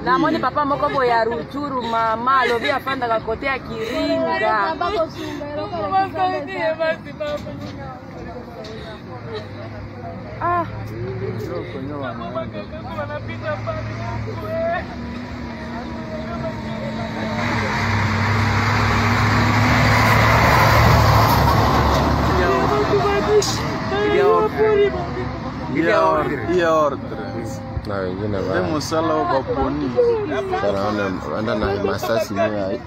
Na moni papa moko boya Ruchuru mama lobi afanda ka kote ya Kiringa. Ah. Na wengine anda na masasi moya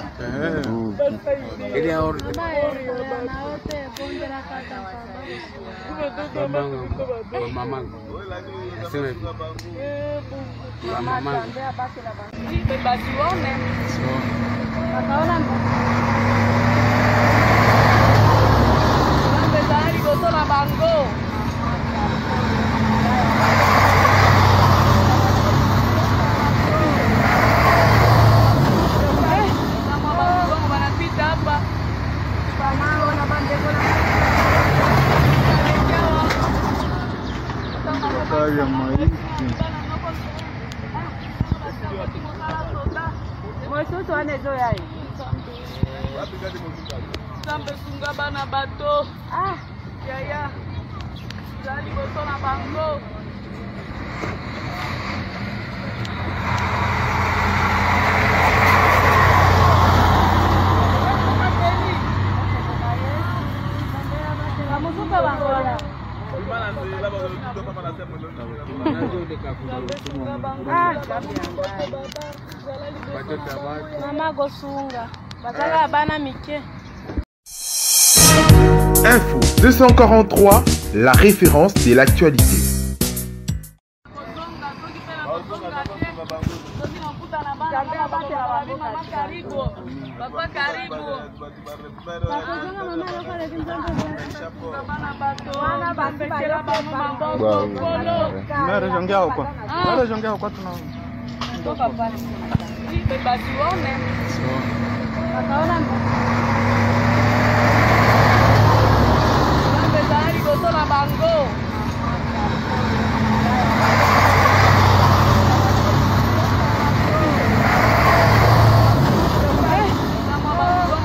ile order mamangu sema hivi mamangu Basi uone akaona mbezari gotola bango Mosusu anezo yai. Sambe sunga bana bato. Ah, ya. Zali botona bango. Kamusuka bangola. Mama gosunga bazala bana mike. Info 243, la référence de l'actualité. Papa karibu. Basi uone akaona mbezari gotola bango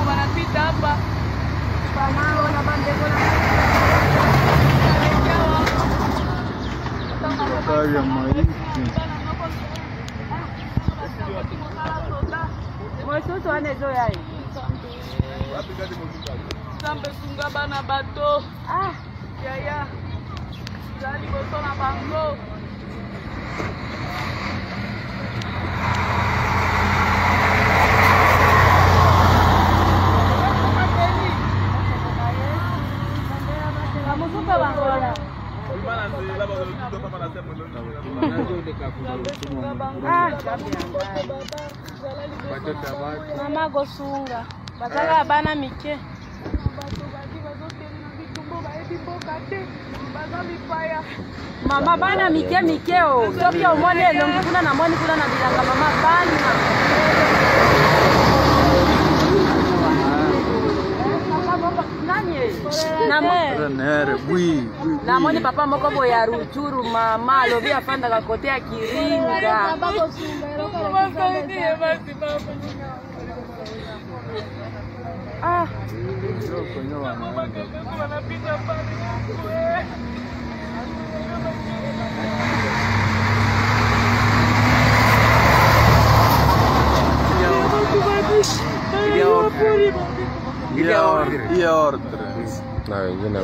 wanapita hapa mosusu anezo yai. Sambe sunga bana bato. Ah, ya. Zali botona bango. Kamusuka bangola. Mama gosunga bazala bana mike. Mama bana mike o. Topia umone longi kuna na moni kuna na bilanga mama bana. Na moni papa moko boya Ruchuru mama lobi afanda ka kote ya Kiringa. Ah. na wengine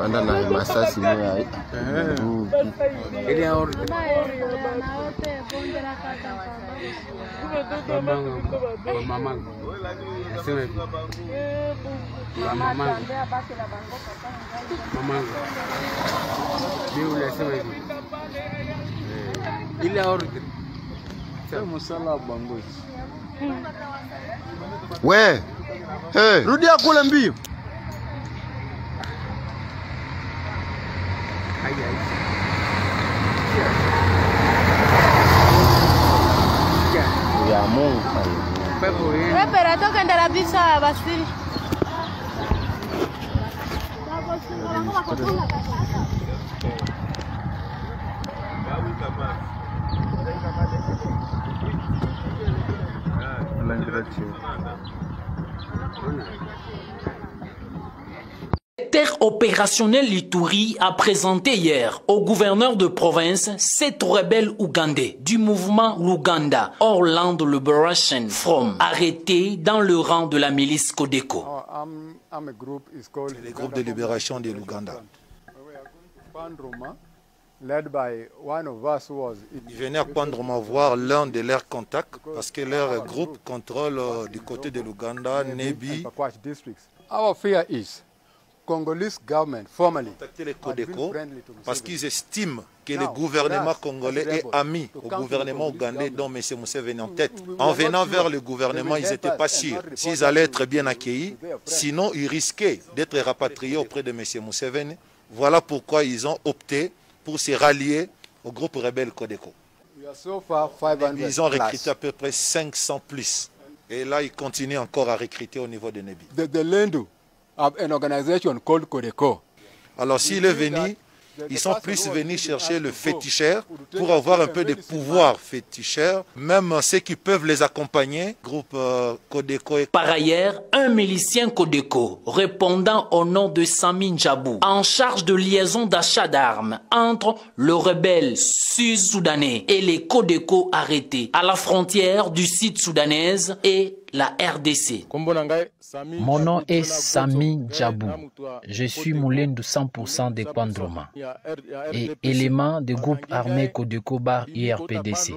anda na masasi moya ile order mamangu sema hivi mamangu yule sema hivi ile order sema bango. We, hey, rudia kule mbio. Ya Mungu. Repera toka ndara bisa basiri. Secteur opérationnel Ituri a présenté hier au gouverneur de province 7 rebelles ougandais du mouvement Luganda Orland Liberation Front arrêtés dans le rang de la milice Codeco. Le groupe de libération de l'Ouganda. Ils venaient à Pandroma voir l'un de leurs contacts parce que leur groupe contrôle du côté de l'Ouganda, Nebi. Congolese government formally contacter les Codeco parce qu'ils estiment que le gouvernement congolais est ami au gouvernement ougandais dont M. Museveni en tête. En venant vers le gouvernement, ils n'étaient pas sûrs s'ils allaient être bien accueillis, sinon ils risquaient d'être rapatriés auprès de M. Museveni. Voilà pourquoi ils ont opté pour se rallier au groupe rebelle Codeco. Ils ont recruté à peu près 500 plus. Et là, ils continuent encore à recruter au niveau de Nebi. An organization called Codeco. Alors s'il est venu, ils sont plus venus chercher le féticheur pour avoir un peu de pouvoir féticheur, même ceux qui peuvent les accompagner, groupe Codeco. Par ailleurs, un milicien Codeco répondant au nom de Sami Njabou, en charge de liaison d'achat d'armes entre le rebelle sud-soudanais et les Codeco arrêtés à la frontière du sud-soudanaise et la RDC. Mon nom est Sami Djabou. Je suis moulin de 100% de Pandroma et élément du groupe armé Codeco Bar IRPDC.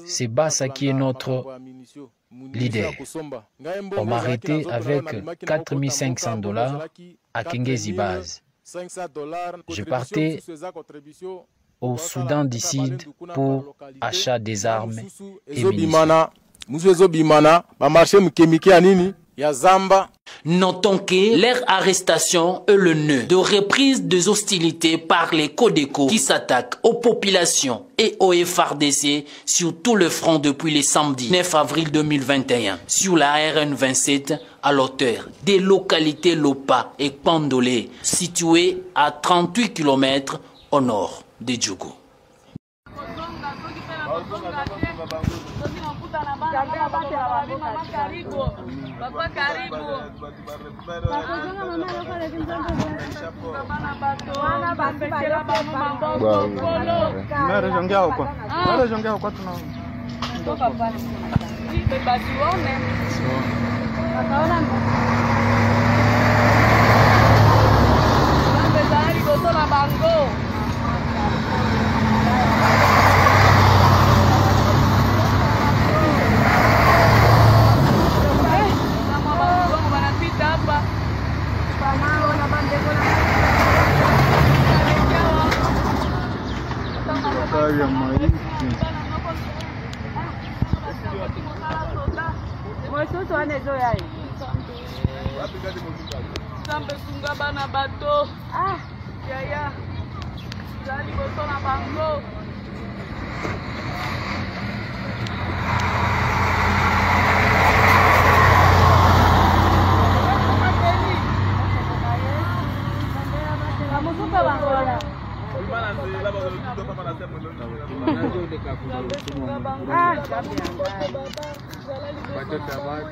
C'est Bassa qui est notre leader. On m'a arrêté avec 4500 $ à Kingezi Base. Je partais au Soudan du Sud pour achat des armes et munitions. Notons que leur arrestation est le nœud de reprise des hostilités par les Codeco qui s'attaquent aux populations et aux FARDC sur tout le front depuis le samedi 9 avril 2021 sur la RN 27 à l'auteur des localités Lopa et Pandolé situées à 38 km au nord de Djougou.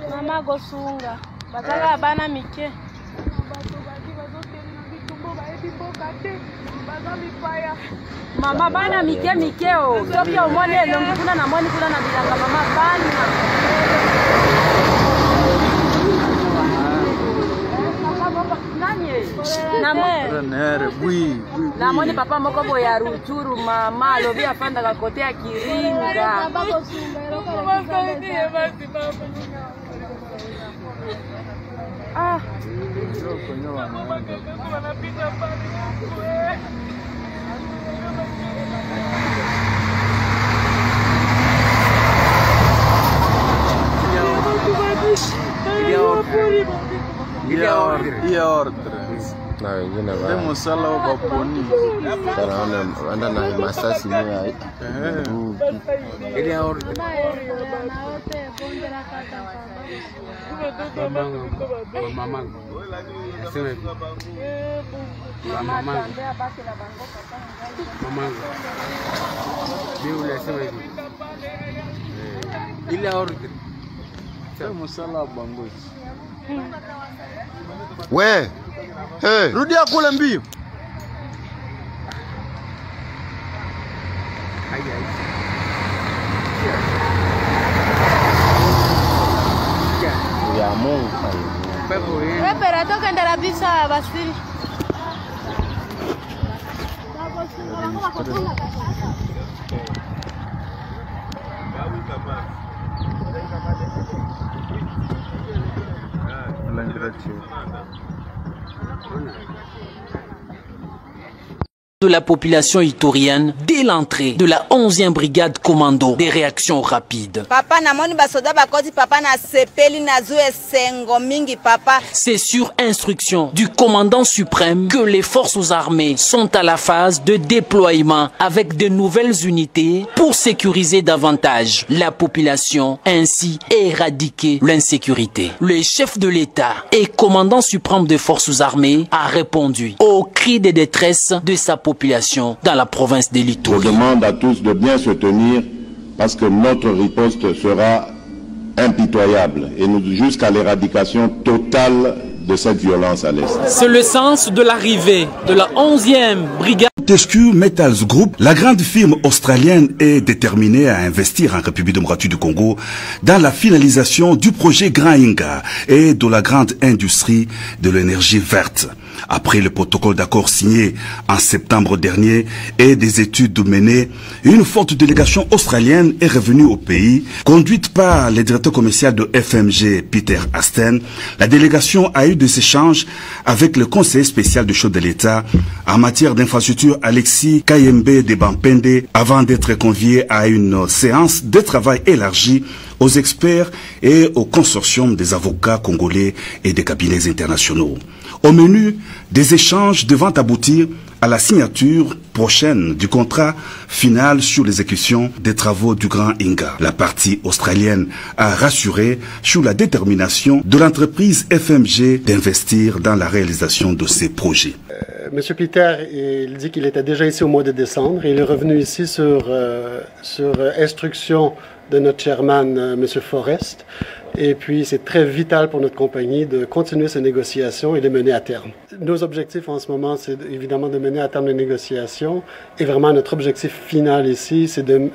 Mama gosunga bazala bana mike mama bana mike o soki omoni elongi kuna na moni kuna na bilanga mama bana na moni papa moko boye ya Rutshuru mama alobi afandaka kote ya Kiringa. Ah. Il y a ordre. Na wengine anda na masasi moya ili ya ordre. Mamangu aseme mamangu biule aseme ili ya ordre. Ouais. Hey. Rudia kule mbio. Ya Mungu. Espera, toca ndala bisa basi. De la population itorienne dès l'entrée de la 11e brigade commando des réactions rapides. C'est sur instruction du commandant suprême que les forces armées sont à la phase de déploiement avec de nouvelles unités pour sécuriser davantage la population, ainsi éradiquer l'insécurité. Le chef de l'État et commandant suprême des forces armées a répondu aux cris de détresse de sa population dans la province de l'Ituri. Je demande à tous de bien se tenir parce que notre riposte sera impitoyable et nous jusqu'à l'éradication totale de cette violence à l'Est. C'est le sens de l'arrivée de la 11e brigade. Fortescue Metals Group, la grande firme australienne, est déterminée à investir en République démocratique du Congo dans la finalisation du projet Grand Inga et de la grande industrie de l'énergie verte. Après le protocole d'accord signé en septembre dernier et des études menées, une forte délégation australienne est revenue au pays. Conduite par le directeur commercial de FMG, Peter Asten, la délégation a eu des échanges avec le conseiller spécial du chef de l'État en matière d'infrastructure, Alexis Kayembe de Bampende, avant d'être convié à une séance de travail élargie aux experts et au consortium des avocats congolais et des cabinets internationaux. Au menu, des échanges devant aboutir à la signature prochaine du contrat final sur l'exécution des travaux du Grand Inga. La partie australienne a rassuré sur la détermination de l'entreprise FMG d'investir dans la réalisation de ces projets. Monsieur Peter, il dit qu'il était déjà ici au mois de décembre. Il est revenu ici sur instruction de notre chairman, Monsieur Forrest. Et puis, c'est très vital pour notre compagnie de continuer ces négociations et de mener à terme. Nos objectifs en ce moment, c'est évidemment de mener à terme les négociations. Et vraiment, notre objectif final ici, c'est de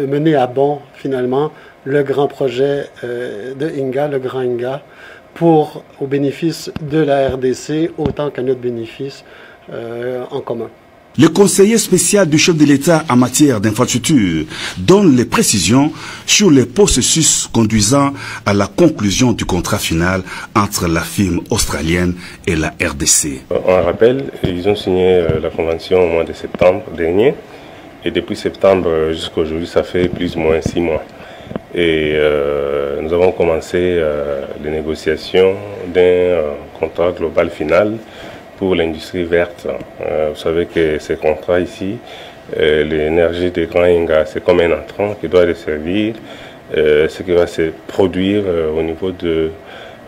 mener à bon, finalement, le grand projet de Inga, le Grand Inga, au bénéfice de la RDC, autant qu'à notre bénéfice en commun. Le conseiller spécial du chef de l'État en matière d'infrastructure donne les précisions sur les processus conduisant à la conclusion du contrat final entre la firme australienne et la RDC. On rappelle, ils ont signé la convention au mois de septembre dernier et depuis septembre jusqu'à aujourd'hui, ça fait plus ou moins 6 mois. Et nous avons commencé les négociations d'un contrat global final pour l'industrie verte. Vous savez que ces contrats ici, l'énergie des Grands Inga, c'est comme un entrant qui doit desservir ce qui va se produire au niveau de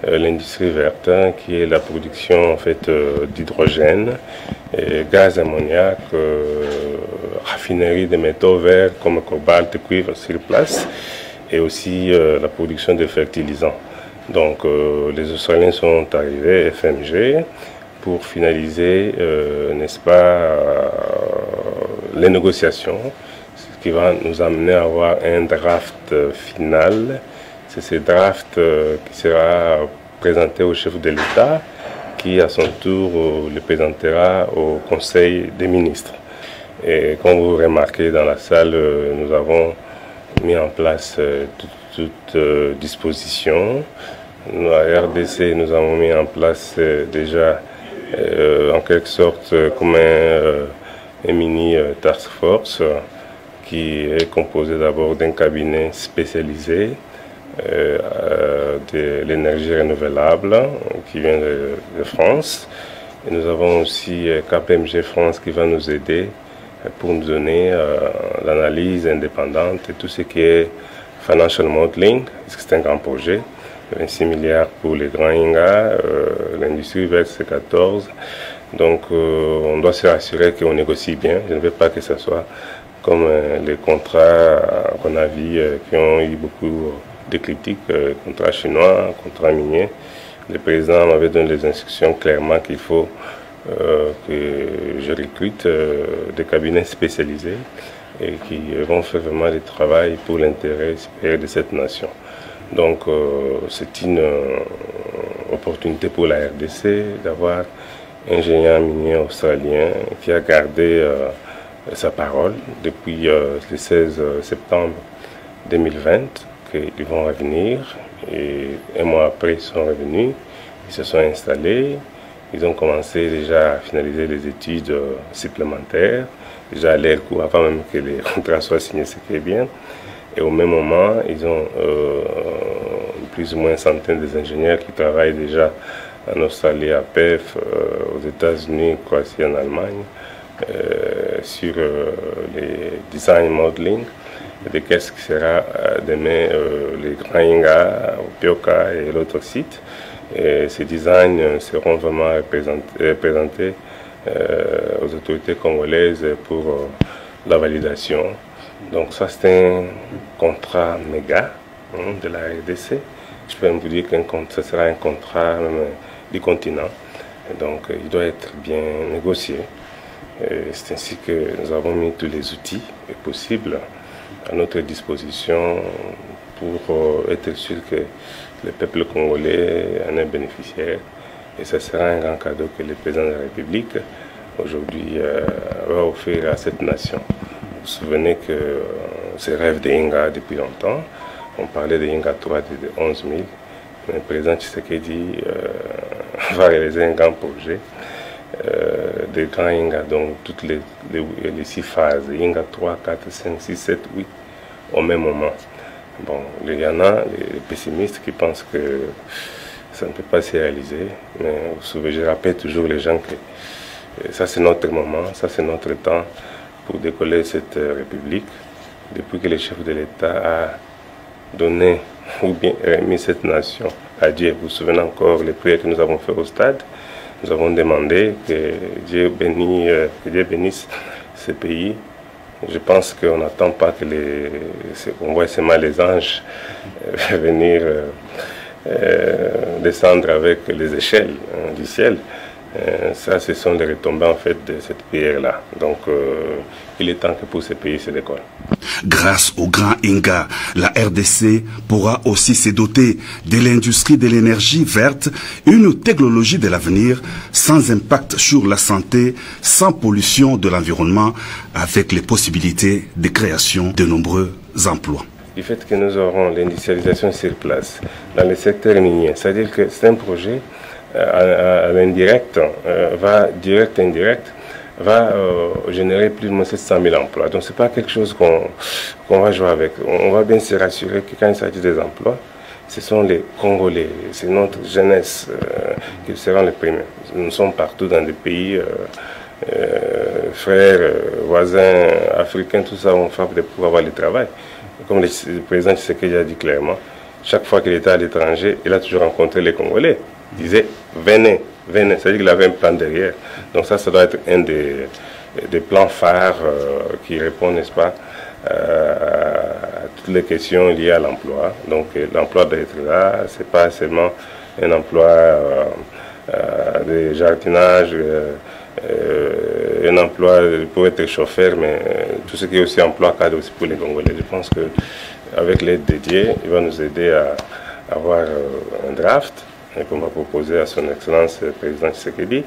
l'industrie verte, qui est la production en fait d'hydrogène, gaz ammoniac, raffinerie de métaux verts comme cobalt, cuivre sur place, et aussi la production de fertilisants. Donc les Australiens sont arrivés, FMG, pour finaliser, n'est-ce pas, les négociations, ce qui va nous amener à avoir un draft final. C'est ce draft qui sera présenté au chef de l'État, qui à son tour le présentera au Conseil des ministres. Et comme vous remarquez dans la salle, nous avons mis en place toute disposition. Nous, à RDC, nous avons mis en place déjà en quelque sorte comme un mini task force qui est composé d'abord d'un cabinet spécialisé de l'énergie renouvelable qui vient de France. Et nous avons aussi KPMG France qui va nous aider pour nous donner l'analyse indépendante et tout ce qui est financial modeling, parce que c'est un grand projet. 26 milliards pour les Grands Inga, l'industrie verte c'est 14. Donc on doit se rassurer qu'on négocie bien. Je ne veux pas que ce soit comme les contrats qu'on a vus qui ont eu beaucoup des critiques, contrat chinois, contrat minier. Le président m'avait donné les instructions clairement qu'il faut que je recrute des cabinets spécialisés et qui vont faire vraiment du travail pour l'intérêt supérieur de cette nation. Donc c'est une opportunité pour la RDC d'avoir un ingénieur minier australien qui a gardé sa parole depuis le 16 septembre 2020 qu'ils vont revenir, et un mois après ils sont revenus, ils se sont installés, ils ont commencé déjà à finaliser les études supplémentaires, déjà à l'air court avant même que les contrats soient signés, ce qui est bien. Et au même moment, ils ont plus ou moins une centaine d'ingénieurs qui travaillent déjà en Australie, à PEF, aux États-Unis, Croatie, en Allemagne, sur les design modeling de qu'est-ce qui sera demain les Grand Inga, au Pioka et l'autre site. Et ces designs seront vraiment présentés aux autorités congolaises pour la validation. Donc ça, c'est un contrat méga de la RDC. Je peux même vous dire que ce sera un contrat même du continent. Et donc il doit être bien négocié. C'est ainsi que nous avons mis tous les outils possibles à notre disposition pour être sûr que le peuple congolais en est bénéficiaire. Et ce sera un grand cadeau que le président de la République aujourd'hui va offrir à cette nation. Vous vous souvenez que ce rêve de Inga depuis longtemps, on parlait de Inga 3 de 11 000, mais le président Tshisekedi va réaliser un grand projet de Grand Inga, donc toutes les 6 phases, Inga 3, 4, 5, 6, 7, 8, au même moment. Bon, il y en a, les pessimistes qui pensent que ça ne peut pas se réaliser, mais vous savez, je rappelle toujours les gens que ça c'est notre moment, ça c'est notre temps pour décoller cette République. Depuis que le chef de l'État a donné ou bien remis cette nation à Dieu, vous vous souvenez encore les prières que nous avons fait au stade, nous avons demandé que Dieu bénisse ce pays. Je pense qu'on n'attend pas que on voit seulement les anges venir descendre avec les échelles du ciel. Ça, ce sont les retombées en fait de cette prière-là. Donc, il est temps que pour ce pays se décolle. Grâce au Grand Inga, la RDC pourra aussi se doter de l'industrie de l'énergie verte, une technologie de l'avenir sans impact sur la santé, sans pollution de l'environnement, avec les possibilités de création de nombreux emplois. Du fait que nous aurons l'industrialisation sur place dans le secteur minier, c'est-à-dire que c'est un projet à l'indirect, direct, indirect, va générer plus de 700 000 emplois. Donc ce n'est pas quelque chose qu'on va jouer avec. On va bien se rassurer que quand il s'agit des emplois, ce sont les Congolais, c'est notre jeunesse qui seront les premiers. Nous sommes partout dans des pays, frères, voisins, africains, tout ça, on frappe pour avoir le travail. Comme le président Tshisekedi a dit clairement, chaque fois qu'il était à l'étranger, il a toujours rencontré les Congolais. Il disait venez, venez, c'est-à-dire qu'il avait un plan derrière. Donc ça doit être un des plans phares qui répond, n'est-ce pas, à toutes les questions liées à l'emploi. Donc l'emploi doit être là, c'est pas seulement un emploi de jardinage, un emploi pour être chauffeur, mais tout ce qui est aussi emploi cadre aussi pour les Congolais. Je pense qu'avec l'aide dédiée, il va nous aider à avoir un draft qu'on va proposer à son Excellence le Président Tshisekedi,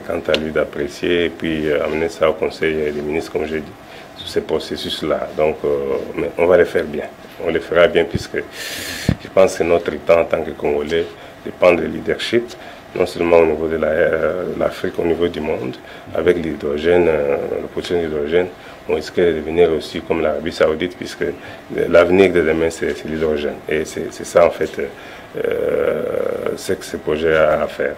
quant à lui d'apprécier et puis amener ça au Conseil des ministres, comme j'ai dit, sur ces processus-là. Donc, mais on va le faire bien. On le fera bien puisque je pense que c'est notre temps en tant que Congolais de prendre le leadership, non seulement au niveau de l'Afrique, au niveau du monde, avec l'hydrogène, la production d'hydrogène. On risque de devenir aussi comme l'Arabie Saoudite, puisque l'avenir de demain, c'est l'hydrogène. Et c'est ça, en fait, ce que ce projet a à faire.